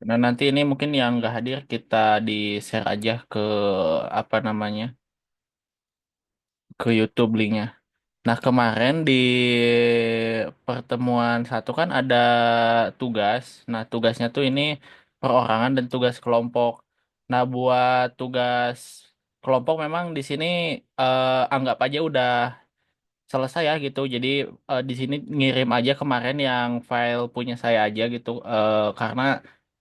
Nah, nanti ini mungkin yang nggak hadir kita di share aja ke apa namanya ke YouTube linknya. Nah, kemarin di pertemuan satu kan ada tugas. Nah, tugasnya tuh ini perorangan dan tugas kelompok. Nah, buat tugas kelompok memang di sini anggap aja udah selesai ya gitu. Jadi di sini ngirim aja kemarin yang file punya saya aja gitu. Karena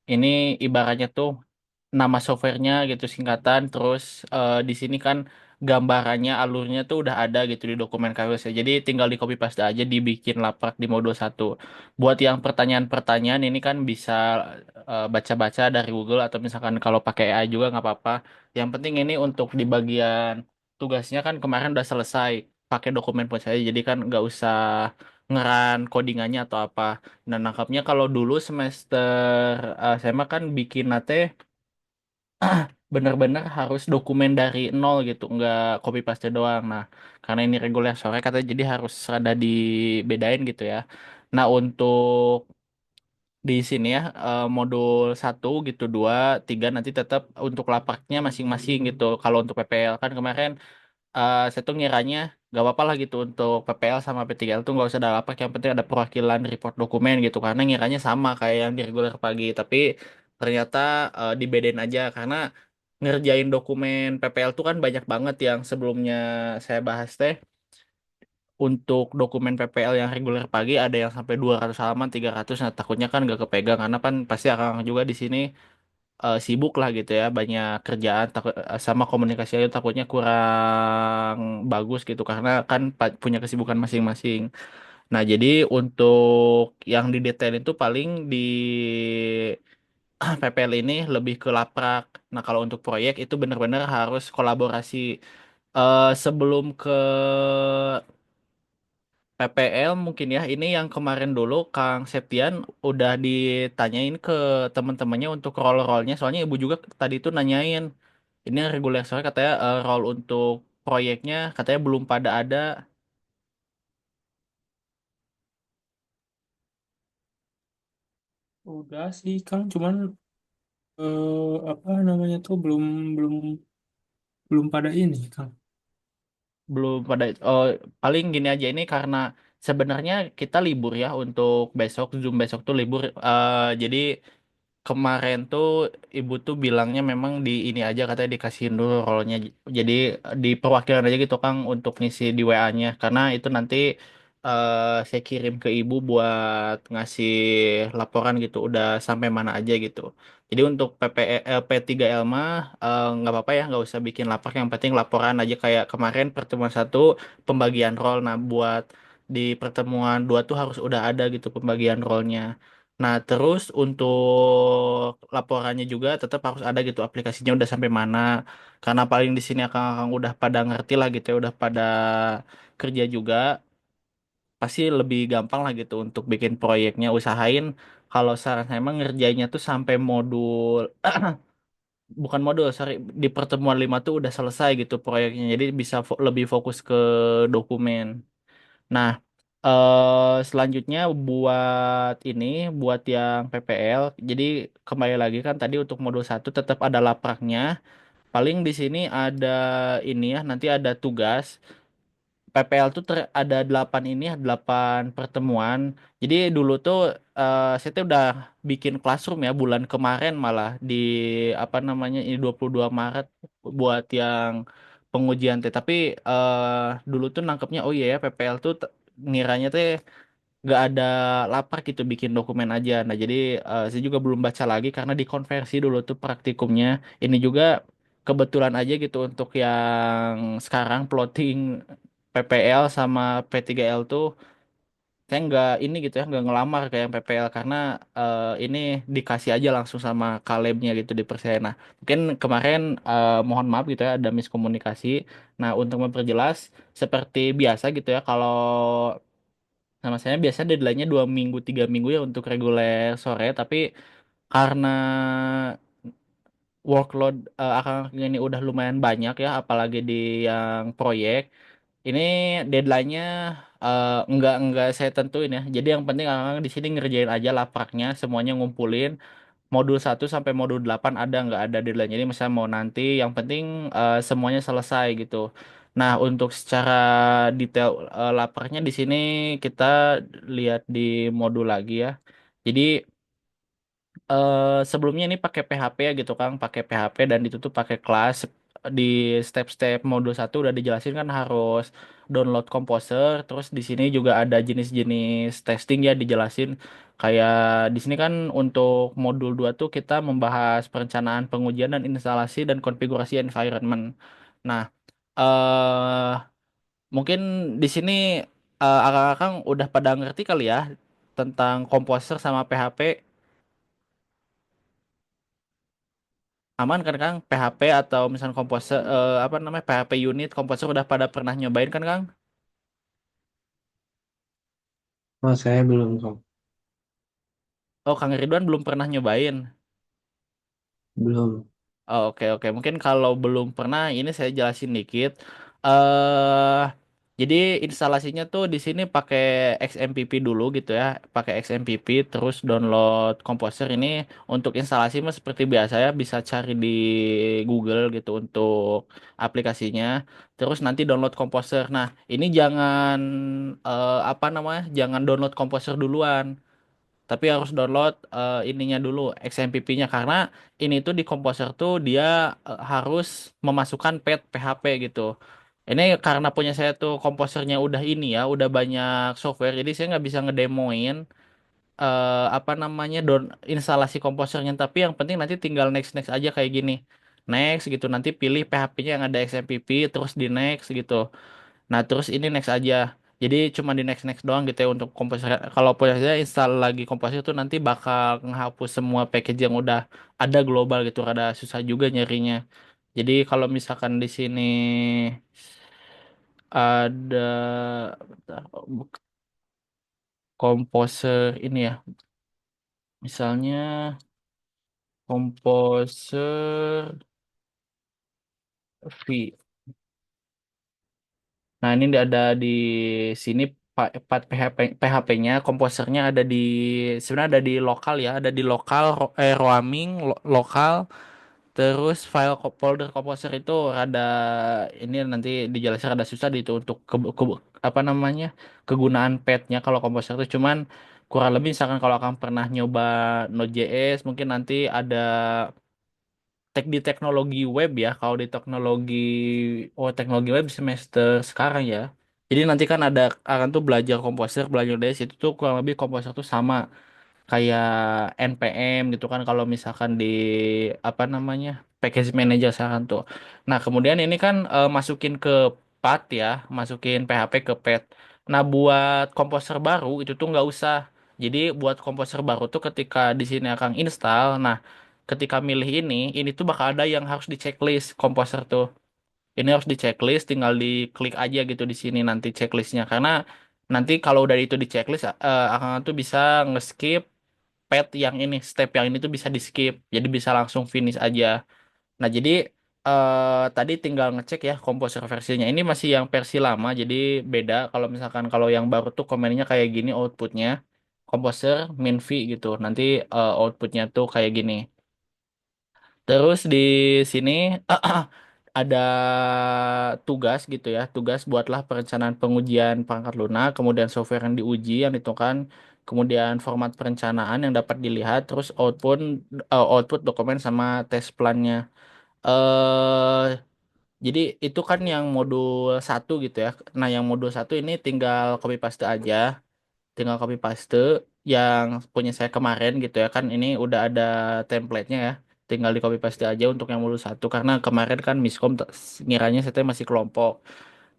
ini ibaratnya tuh nama softwarenya gitu singkatan terus di sini kan gambarannya alurnya tuh udah ada gitu di dokumen KWS ya. Jadi tinggal di copy paste aja dibikin laprak di modul satu. Buat yang pertanyaan-pertanyaan ini kan bisa baca-baca dari Google atau misalkan kalau pakai AI juga nggak apa-apa. Yang penting ini untuk di bagian tugasnya kan kemarin udah selesai pakai dokumen pun saya jadi kan nggak usah ngeran codingannya atau apa. Dan nangkapnya kalau dulu semester saya mah kan bikin nate bener-bener harus dokumen dari nol gitu, nggak copy paste doang. Nah, karena ini reguler sore katanya jadi harus rada dibedain gitu ya. Nah, untuk di sini ya modul satu gitu 2 3 nanti tetap untuk lapaknya masing-masing gitu. Kalau untuk PPL kan kemarin saya tuh ngiranya gak apa-apa lah gitu untuk PPL sama P3L tuh nggak usah ada lapak yang penting ada perwakilan report dokumen gitu karena ngiranya sama kayak yang di reguler pagi tapi ternyata dibedain aja karena ngerjain dokumen PPL tuh kan banyak banget yang sebelumnya saya bahas teh untuk dokumen PPL yang reguler pagi ada yang sampai 200 halaman 300 nah takutnya kan gak kepegang karena kan pasti akan juga di sini sibuk lah gitu ya banyak kerjaan takut sama komunikasi itu takutnya kurang bagus gitu karena kan punya kesibukan masing-masing. Nah jadi untuk yang didetail itu paling di PPL ini lebih ke laprak. Nah kalau untuk proyek itu benar-benar harus kolaborasi. Sebelum ke PPL mungkin ya ini yang kemarin dulu Kang Septian udah ditanyain ke teman-temannya untuk role-role-nya soalnya ibu juga tadi itu nanyain ini yang reguler soalnya katanya role untuk proyeknya katanya belum pada ada. Udah sih Kang, cuman apa namanya tuh belum belum pada ini Kang. Belum pada paling gini aja ini karena sebenarnya kita libur ya untuk besok Zoom besok tuh libur jadi kemarin tuh ibu tuh bilangnya memang di ini aja katanya dikasihin dulu role-nya. Jadi di perwakilan aja gitu Kang untuk ngisi di WA-nya karena itu nanti saya kirim ke ibu buat ngasih laporan gitu udah sampai mana aja gitu. Jadi untuk P3L mah nggak apa-apa ya nggak usah bikin lapor yang penting laporan aja kayak kemarin pertemuan satu pembagian role. Nah buat di pertemuan dua tuh harus udah ada gitu pembagian role-nya. Nah, terus untuk laporannya juga tetap harus ada gitu aplikasinya udah sampai mana. Karena paling di sini akan udah pada ngerti lah gitu ya, udah pada kerja juga, pasti lebih gampang lah gitu untuk bikin proyeknya. Usahain kalau saran saya emang ngerjainnya tuh sampai modul bukan modul, sorry, di pertemuan 5 tuh udah selesai gitu proyeknya. Jadi bisa lebih fokus ke dokumen. Nah, selanjutnya buat ini, buat yang PPL, jadi kembali lagi kan tadi untuk modul satu tetap ada lapraknya. Paling di sini ada ini ya, nanti ada tugas. PPL tuh ada 8 ini, ya, 8 pertemuan. Jadi dulu tuh saya tuh udah bikin classroom ya bulan kemarin malah di apa namanya ini 22 Maret buat yang pengujian teh. Tapi dulu tuh nangkepnya oh iya ya PPL tuh ngiranya teh nggak ada lapar gitu bikin dokumen aja. Nah jadi saya juga belum baca lagi karena dikonversi dulu tuh praktikumnya. Ini juga kebetulan aja gitu untuk yang sekarang plotting PPL sama P3L tuh saya nggak ini gitu ya nggak ngelamar kayak yang PPL karena ini dikasih aja langsung sama kalebnya gitu di Persena. Nah, mungkin kemarin mohon maaf gitu ya ada miskomunikasi. Nah untuk memperjelas seperti biasa gitu ya kalau sama saya biasa deadline-nya 2 minggu 3 minggu ya untuk reguler sore tapi karena workload akan ini udah lumayan banyak ya apalagi di yang proyek ini deadline-nya nggak saya tentuin ya jadi yang penting akang di sini ngerjain aja lapraknya semuanya ngumpulin modul 1 sampai modul 8 ada nggak ada deadline. Jadi misalnya mau nanti yang penting semuanya selesai gitu. Nah, untuk secara detail laparnya di sini kita lihat di modul lagi ya. Jadi sebelumnya ini pakai PHP ya gitu Kang, pakai PHP dan ditutup pakai kelas. Di step-step modul 1 udah dijelasin kan harus download Composer, terus di sini juga ada jenis-jenis testing ya dijelasin. Kayak di sini kan untuk modul 2 tuh kita membahas perencanaan pengujian dan instalasi dan konfigurasi environment. Nah, eh mungkin di sini akang-akang udah pada ngerti kali ya tentang Composer sama PHP. Aman kan Kang? PHP atau misalnya komposer apa namanya PHP unit komposer udah pada pernah nyobain kan Kang? Oh, saya belum kok. Oh Kang Ridwan belum pernah nyobain. Belum. Oh, oke oke mungkin kalau belum pernah ini saya jelasin dikit. eh jadi instalasinya tuh di sini pakai XMPP dulu gitu ya, pakai XMPP terus download Composer ini untuk instalasi mah seperti biasa ya bisa cari di Google gitu untuk aplikasinya. Terus nanti download Composer. Nah ini jangan apa namanya, jangan download Composer duluan. Tapi harus download ininya dulu, XMPP-nya karena ini tuh di Composer tuh dia harus memasukkan pet PHP gitu. Ini karena punya saya tuh komposernya udah ini ya, udah banyak software, jadi saya nggak bisa ngedemoin apa namanya instalasi komposernya. Tapi yang penting nanti tinggal next next aja kayak gini, next gitu. Nanti pilih PHP-nya yang ada XMPP, terus di next gitu. Nah, terus ini next aja. Jadi cuma di next next doang gitu ya untuk komposer. Kalau punya install lagi komposer itu nanti bakal menghapus semua package yang udah ada global gitu. Rada susah juga nyarinya. Jadi kalau misalkan di sini ada bentar, komposer ini ya. Misalnya komposer V. Nah, ini ada di sini part PHP, PHP-nya, komposernya ada di sebenarnya ada di lokal ya, ada di lokal roaming lokal. Terus file folder komposer itu ada ini nanti dijelasin ada susah di itu untuk apa namanya kegunaan petnya kalau komposer itu cuman kurang lebih misalkan kalau akan pernah nyoba Node.js mungkin nanti ada di teknologi web ya. Kalau di teknologi teknologi web semester sekarang ya. Jadi nanti kan ada akan tuh belajar komposer, belajar dari situ tuh kurang lebih komposer tuh sama kayak NPM gitu kan kalau misalkan di apa namanya package manager sekarang tuh. Nah, kemudian ini kan masukin ke PAT ya, masukin PHP ke PAT. Nah, buat komposer baru itu tuh nggak usah. Jadi buat komposer baru tuh ketika di sini akan install, nah ketika milih ini tuh bakal ada yang harus di checklist komposer tuh. Ini harus di checklist, tinggal diklik aja gitu di sini nanti checklistnya. Karena nanti kalau udah itu di checklist, akan tuh bisa nge-skip pet yang ini, step yang ini tuh bisa di skip. Jadi bisa langsung finish aja. Nah, jadi tadi tinggal ngecek ya komposer versinya. Ini masih yang versi lama, jadi beda. Kalau misalkan kalau yang baru tuh komennya kayak gini outputnya. Komposer min v gitu. Nanti outputnya tuh kayak gini. Terus di sini ada tugas gitu ya. Tugas buatlah perencanaan pengujian perangkat lunak, kemudian software yang diuji yang itu kan, kemudian format perencanaan yang dapat dilihat, terus output dokumen sama tes plannya. Eh jadi itu kan yang modul 1 gitu ya. Nah, yang modul 1 ini tinggal copy paste aja, tinggal copy paste yang punya saya kemarin gitu ya kan ini udah ada template-nya ya, tinggal di copy paste aja untuk yang modul 1 karena kemarin kan miskom ngiranya saya teh masih kelompok.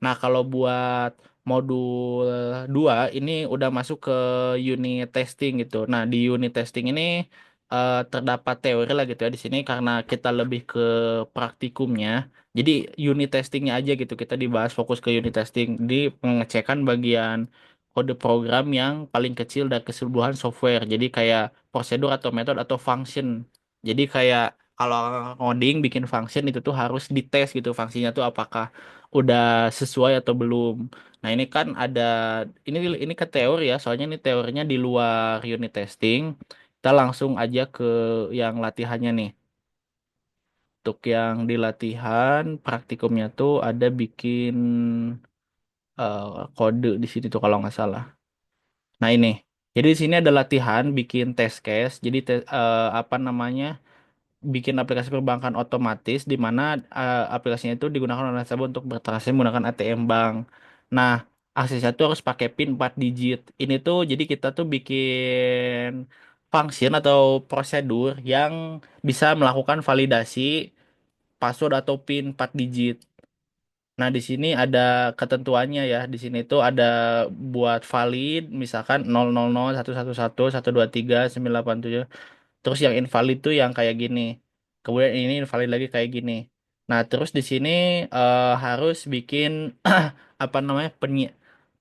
Nah, kalau buat modul 2 ini udah masuk ke unit testing gitu. Nah, di unit testing ini terdapat teori lah gitu ya di sini karena kita lebih ke praktikumnya. Jadi unit testingnya aja gitu kita dibahas fokus ke unit testing di pengecekan bagian kode program yang paling kecil dari keseluruhan software. Jadi kayak prosedur atau metode atau function. Jadi kayak kalau ngoding bikin function itu tuh harus dites gitu fungsinya tuh apakah udah sesuai atau belum. Nah, ini kan ada ini ke teori ya, soalnya ini teorinya di luar unit testing. Kita langsung aja ke yang latihannya nih. Untuk yang di latihan praktikumnya tuh ada bikin kode di sini tuh kalau nggak salah. Nah ini, jadi di sini ada latihan bikin test case. Jadi apa namanya? Bikin aplikasi perbankan otomatis di mana aplikasinya itu digunakan oleh nasabah untuk bertransaksi menggunakan ATM bank. Nah, aksesnya tuh harus pakai PIN 4 digit. Ini tuh jadi kita tuh bikin function atau prosedur yang bisa melakukan validasi password atau PIN 4 digit. Nah, di sini ada ketentuannya ya. Di sini tuh ada buat valid misalkan 000 111 123 987. Terus yang invalid tuh yang kayak gini. Kemudian ini invalid lagi kayak gini. Nah, terus di sini harus bikin apa namanya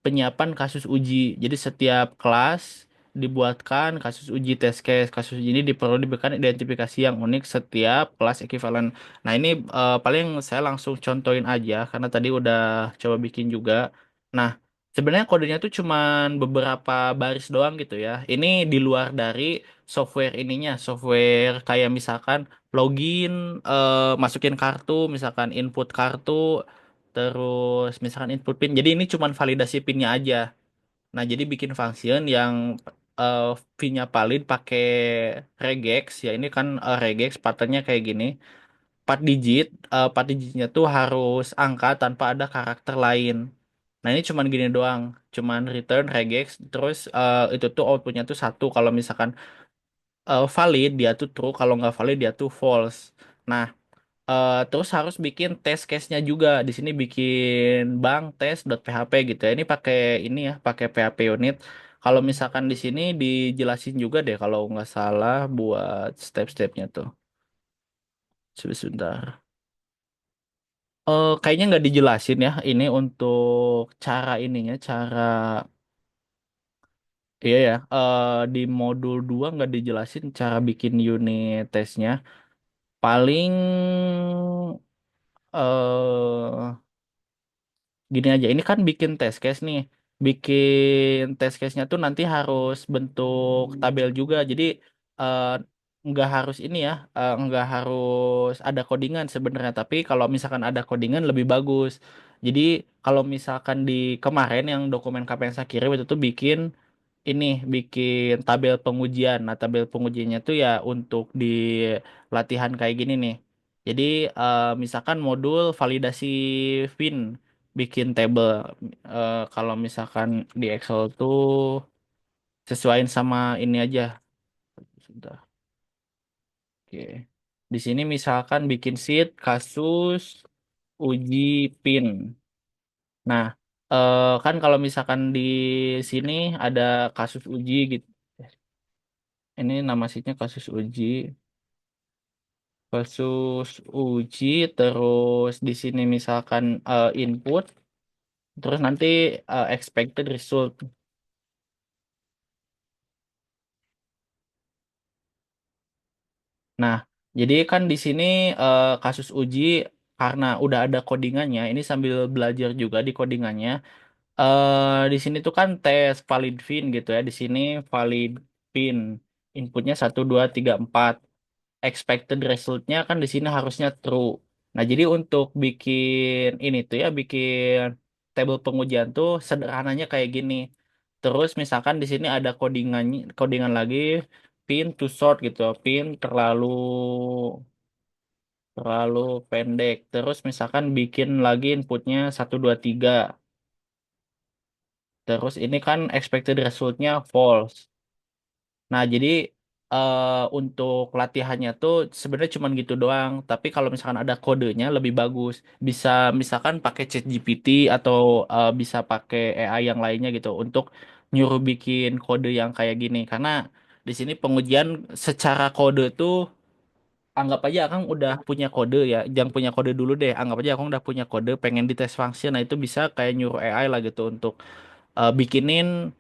penyiapan kasus uji. Jadi setiap kelas dibuatkan kasus uji test case. Kasus uji ini perlu diberikan identifikasi yang unik setiap kelas ekuivalen. Nah, ini paling saya langsung contohin aja karena tadi udah coba bikin juga. Nah, sebenarnya kodenya tuh cuman beberapa baris doang gitu ya. Ini di luar dari software ininya, software kayak misalkan login, masukin kartu, misalkan input kartu, terus misalkan input PIN. Jadi ini cuman validasi PIN-nya aja. Nah, jadi bikin function yang uh, PIN-nya valid pakai regex, ya ini kan regex pattern-nya kayak gini. 4 digit, 4 digitnya tuh harus angka tanpa ada karakter lain. Nah, ini cuman gini doang, cuman return regex, terus itu tuh outputnya tuh satu. Kalau misalkan valid dia tuh true, kalau nggak valid dia tuh false. Nah, terus harus bikin test case-nya juga. Di sini bikin bank test.php gitu ya. Ini pakai ini ya, pakai PHP unit. Kalau misalkan di sini dijelasin juga deh kalau nggak salah buat step-stepnya tuh. Sebentar. Kayaknya nggak dijelasin ya. Ini untuk cara ininya, cara iya ya. Di modul 2 nggak dijelasin cara bikin unit tesnya. Paling eh gini aja, ini kan bikin test case nih. Bikin test case-nya tuh nanti harus bentuk tabel juga. Jadi eh, nggak harus ini ya, nggak harus ada codingan sebenarnya. Tapi kalau misalkan ada codingan lebih bagus. Jadi kalau misalkan di kemarin yang dokumen KPN saya kirim itu tuh ini bikin tabel pengujian. Nah, tabel pengujiannya tuh ya untuk di latihan kayak gini nih. Jadi misalkan modul validasi VIN bikin table. Kalau misalkan di Excel tuh sesuaiin sama ini aja. Sebentar. Oke. Di sini misalkan bikin sheet kasus uji PIN. Nah, kan kalau misalkan di sini ada kasus uji gitu. Ini nama sheetnya kasus uji. Kasus uji terus di sini misalkan input terus nanti expected result. Nah, jadi kan di sini kasus uji karena udah ada codingannya, ini sambil belajar juga di codingannya. Di sini tuh kan tes valid pin gitu ya. Di sini valid pin inputnya 1 2 3 4. Expected resultnya kan di sini harusnya true. Nah, jadi untuk bikin ini tuh ya, bikin table pengujian tuh sederhananya kayak gini. Terus misalkan di sini ada codingan lagi pin to short gitu, pin terlalu terlalu pendek. Terus misalkan bikin lagi inputnya 1 2 3. Terus ini kan expected resultnya false. Nah, jadi untuk latihannya tuh sebenarnya cuma gitu doang. Tapi kalau misalkan ada kodenya lebih bagus. Bisa misalkan pakai ChatGPT atau bisa pakai AI yang lainnya gitu untuk nyuruh bikin kode yang kayak gini. Karena di sini pengujian secara kode tuh anggap aja Akang udah punya kode ya. Jangan punya kode dulu deh. Anggap aja Akang udah punya kode pengen dites function. Nah, itu bisa kayak nyuruh AI lah gitu untuk bikinin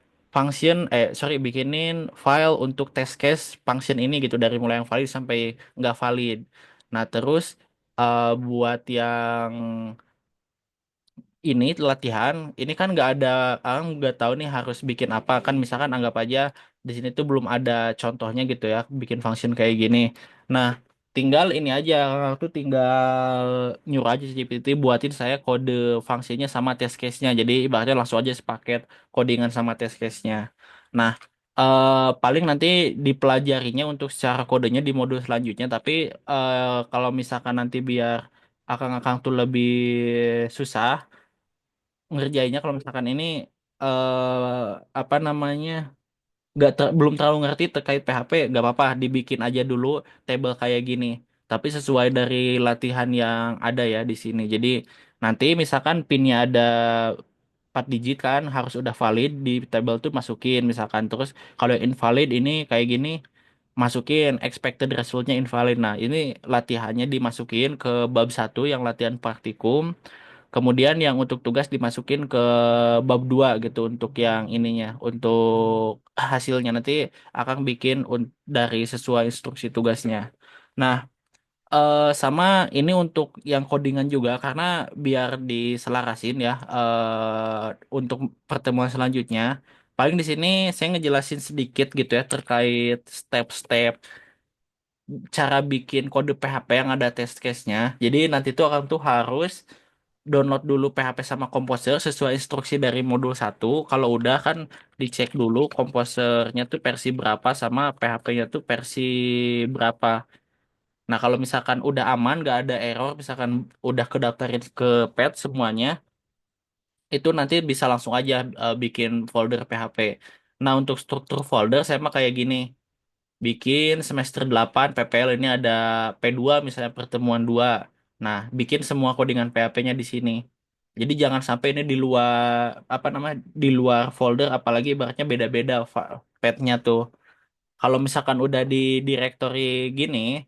bikinin file untuk test case function ini gitu dari mulai yang valid sampai nggak valid. Nah, terus buat yang ini latihan, ini kan nggak ada, Akang nggak tahu nih harus bikin apa kan, misalkan anggap aja di sini tuh belum ada contohnya gitu ya, bikin function kayak gini. Nah, tinggal ini aja, Akang tuh tinggal nyuruh aja GPT buatin saya kode fungsinya sama test case-nya. Jadi ibaratnya langsung aja sepaket codingan sama test case-nya. Nah, paling nanti dipelajarinya untuk secara kodenya di modul selanjutnya, tapi kalau misalkan nanti biar akang-akang tuh lebih susah ngerjainnya, kalau misalkan ini apa namanya belum terlalu ngerti terkait PHP, nggak apa-apa dibikin aja dulu table kayak gini, tapi sesuai dari latihan yang ada ya di sini. Jadi nanti misalkan pinnya ada 4 digit kan harus udah valid di table tuh masukin misalkan, terus kalau yang invalid ini kayak gini masukin expected resultnya invalid. Nah ini latihannya dimasukin ke bab satu yang latihan praktikum. Kemudian yang untuk tugas dimasukin ke bab 2 gitu untuk yang ininya, untuk hasilnya nanti akan bikin dari sesuai instruksi tugasnya. Nah, sama ini untuk yang codingan juga karena biar diselarasin ya untuk pertemuan selanjutnya. Paling di sini saya ngejelasin sedikit gitu ya terkait step-step cara bikin kode PHP yang ada test case-nya. Jadi nanti tuh akan tuh harus download dulu PHP sama Composer sesuai instruksi dari modul satu. Kalau udah kan dicek dulu Composernya tuh versi berapa sama PHP-nya tuh versi berapa. Nah kalau misalkan udah aman, nggak ada error, misalkan udah kedaftarin ke pet semuanya, itu nanti bisa langsung aja bikin folder PHP. Nah untuk struktur folder saya mah kayak gini. Bikin semester 8 PPL ini ada P2 misalnya pertemuan 2. Nah, bikin semua codingan PHP-nya di sini. Jadi jangan sampai ini di luar apa namanya di luar folder, apalagi ibaratnya beda-beda path-nya tuh. Kalau misalkan udah di directory gini,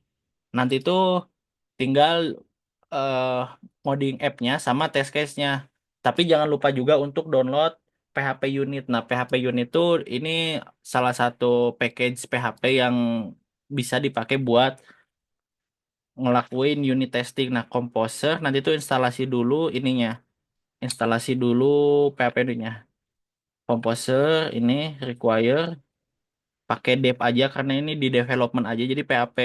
nanti tuh tinggal eh modding app-nya sama test case-nya. Tapi jangan lupa juga untuk download PHP Unit. Nah, PHP Unit itu ini salah satu package PHP yang bisa dipakai buat ngelakuin unit testing. Nah, Composer nanti tuh instalasi dulu ininya. Instalasi dulu PHP-nya. Composer ini require pakai dev aja karena ini di development aja. Jadi PHP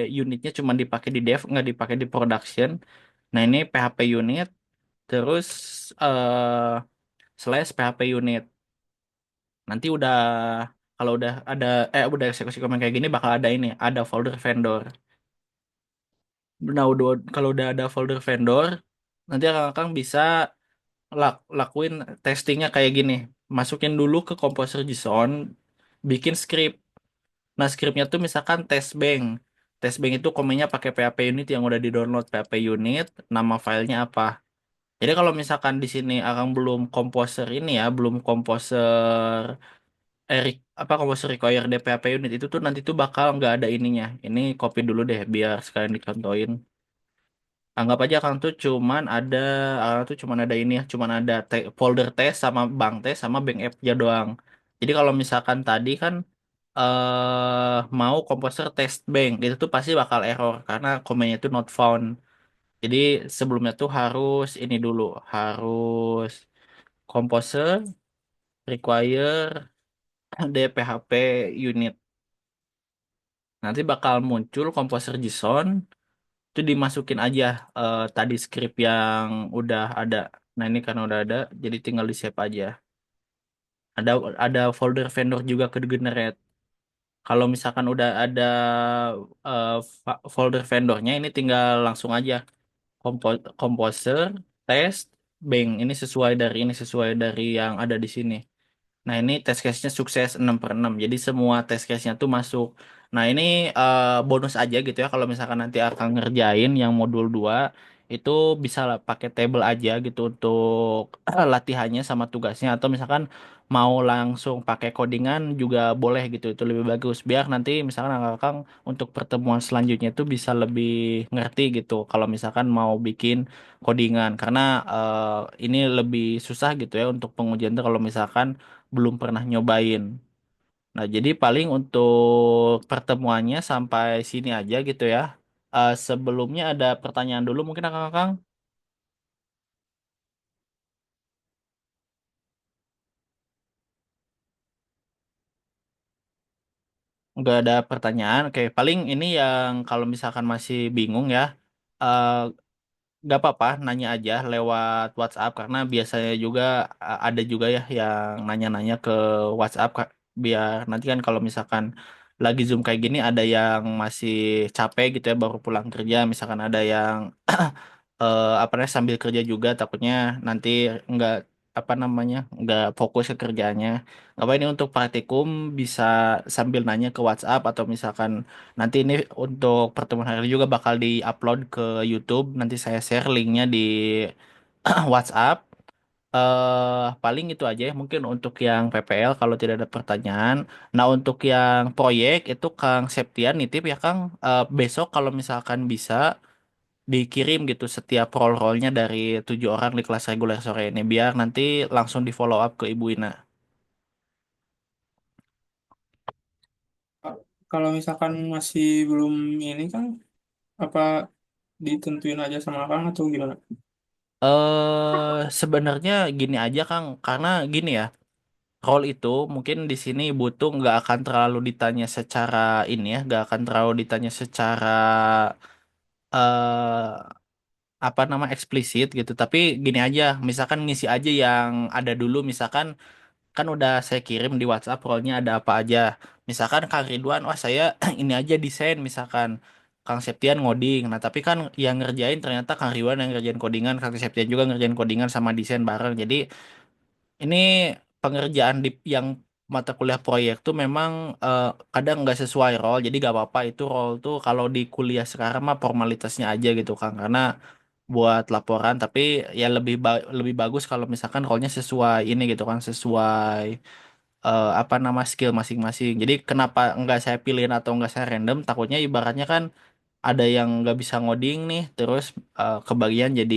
unitnya cuma dipakai di dev, nggak dipakai di production. Nah, ini PHP unit terus slash PHP unit. Nanti udah kalau udah eksekusi komen kayak gini bakal ada ini, ada folder vendor. Nah, kalau udah ada folder vendor, nanti Kang bisa lakuin testingnya kayak gini. Masukin dulu ke Composer JSON, bikin script. Nah, scriptnya tuh misalkan test bank. Test bank itu komennya pakai PHP unit yang udah di-download PHP unit, nama filenya apa. Jadi kalau misalkan di sini Akang belum Composer ini ya, belum Composer apa Composer require DPHP unit itu tuh nanti tuh bakal nggak ada ininya. Ini copy dulu deh biar sekalian dicontohin. Anggap aja Akang tuh cuman ada ini ya, cuman ada folder test sama bank test sama bank app aja doang. Jadi kalau misalkan tadi kan mau Composer test bank itu tuh pasti bakal error karena komennya itu not found. Jadi sebelumnya tuh harus ini dulu, harus Composer require DPHP unit. Nanti bakal muncul Composer JSON, itu dimasukin aja tadi script yang udah ada. Nah ini kan udah ada, jadi tinggal di save aja. Ada ada folder vendor juga ke generate. Kalau misalkan udah ada eh, folder vendornya, ini tinggal langsung aja Composer test bank ini sesuai dari yang ada di sini. Nah, ini test case-nya sukses 6/6. Jadi semua test case-nya tuh masuk. Nah, ini bonus aja gitu ya. Kalau misalkan nanti akan ngerjain yang modul 2 itu bisa pakai table aja gitu untuk latihannya sama tugasnya. Atau misalkan mau langsung pakai codingan juga boleh gitu. Itu lebih bagus. Biar nanti misalkan Akang untuk pertemuan selanjutnya itu bisa lebih ngerti gitu. Kalau misalkan mau bikin codingan. Karena ini lebih susah gitu ya untuk pengujian tuh kalau misalkan belum pernah nyobain. Nah, jadi paling untuk pertemuannya sampai sini aja gitu ya. Sebelumnya ada pertanyaan dulu mungkin Kang. nggak ada pertanyaan. Oke, paling ini yang kalau misalkan masih bingung ya, eh, nggak apa-apa, nanya aja lewat WhatsApp karena biasanya juga ada juga ya yang nanya-nanya ke WhatsApp biar nanti kan kalau misalkan lagi Zoom kayak gini ada yang masih capek gitu ya baru pulang kerja, misalkan ada yang apa namanya sambil kerja juga takutnya nanti nggak apa namanya nggak fokus ke kerjaannya. Apa ini untuk praktikum bisa sambil nanya ke WhatsApp atau misalkan nanti ini untuk pertemuan hari ini juga bakal di-upload ke YouTube. Nanti saya share linknya di WhatsApp. Paling itu aja ya mungkin untuk yang PPL kalau tidak ada pertanyaan. Nah untuk yang proyek itu Kang Septian nitip ya Kang. Besok kalau misalkan bisa dikirim gitu setiap roll-rollnya dari 7 orang di kelas reguler sore ini biar nanti langsung di follow up ke Ibu Ina. Kalau misalkan masih belum ini kan, apa ditentuin aja sama Kang atau gimana? Sebenarnya gini aja Kang, karena gini ya. Role itu mungkin di sini butuh nggak akan terlalu ditanya secara ini ya, nggak akan terlalu ditanya secara eh apa nama eksplisit gitu. Tapi gini aja, misalkan ngisi aja yang ada dulu, misalkan kan udah saya kirim di WhatsApp role-nya ada apa aja. Misalkan Kang Ridwan, wah saya ini aja desain, misalkan Kang Septian ngoding. Nah tapi kan yang ngerjain ternyata Kang Ridwan yang ngerjain codingan, Kang Septian juga ngerjain codingan sama desain bareng. Jadi ini pengerjaan di yang mata kuliah proyek tuh memang kadang nggak sesuai role, jadi gak apa-apa itu role tuh kalau di kuliah sekarang mah formalitasnya aja gitu kan, karena buat laporan. Tapi ya lebih bagus kalau misalkan role-nya sesuai ini gitu kan, sesuai apa nama skill masing-masing. Jadi kenapa nggak saya pilihin atau nggak saya random? Takutnya ibaratnya kan ada yang nggak bisa ngoding nih, terus kebagian jadi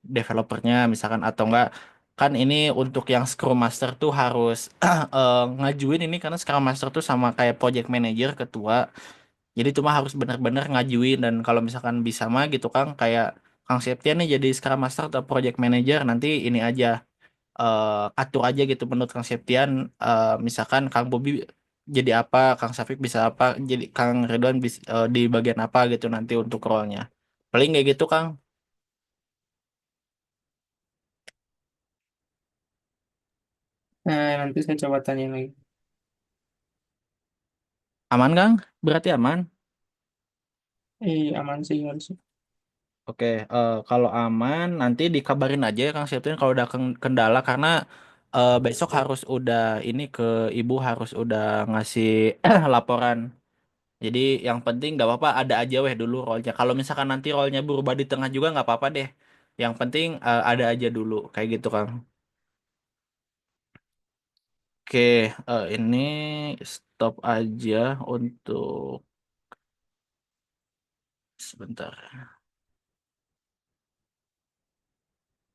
developernya misalkan atau enggak kan ini untuk yang Scrum Master tuh harus ngajuin ini karena Scrum Master tuh sama kayak Project Manager ketua, jadi cuma harus benar-benar ngajuin dan kalau misalkan bisa mah gitu kan kayak Kang Septian nih jadi Scrum Master atau Project Manager nanti ini aja atur aja gitu menurut Kang Septian, misalkan Kang Bobi jadi apa, Kang Safik bisa apa, jadi Kang Ridwan bisa di bagian apa gitu nanti untuk role-nya. Paling kayak gitu Kang. Nanti saya coba tanya lagi. Aman Kang? Berarti aman. Aman sih harusnya. Oke, kalau aman nanti dikabarin aja ya Kang Septian kalau udah kendala karena besok harus udah ini ke ibu harus udah ngasih laporan. Jadi yang penting nggak apa-apa ada aja weh dulu rollnya. Kalau misalkan nanti rollnya berubah di tengah juga nggak apa-apa deh. Yang penting ada aja dulu kayak gitu Kang. Oke, ini stop aja untuk sebentar.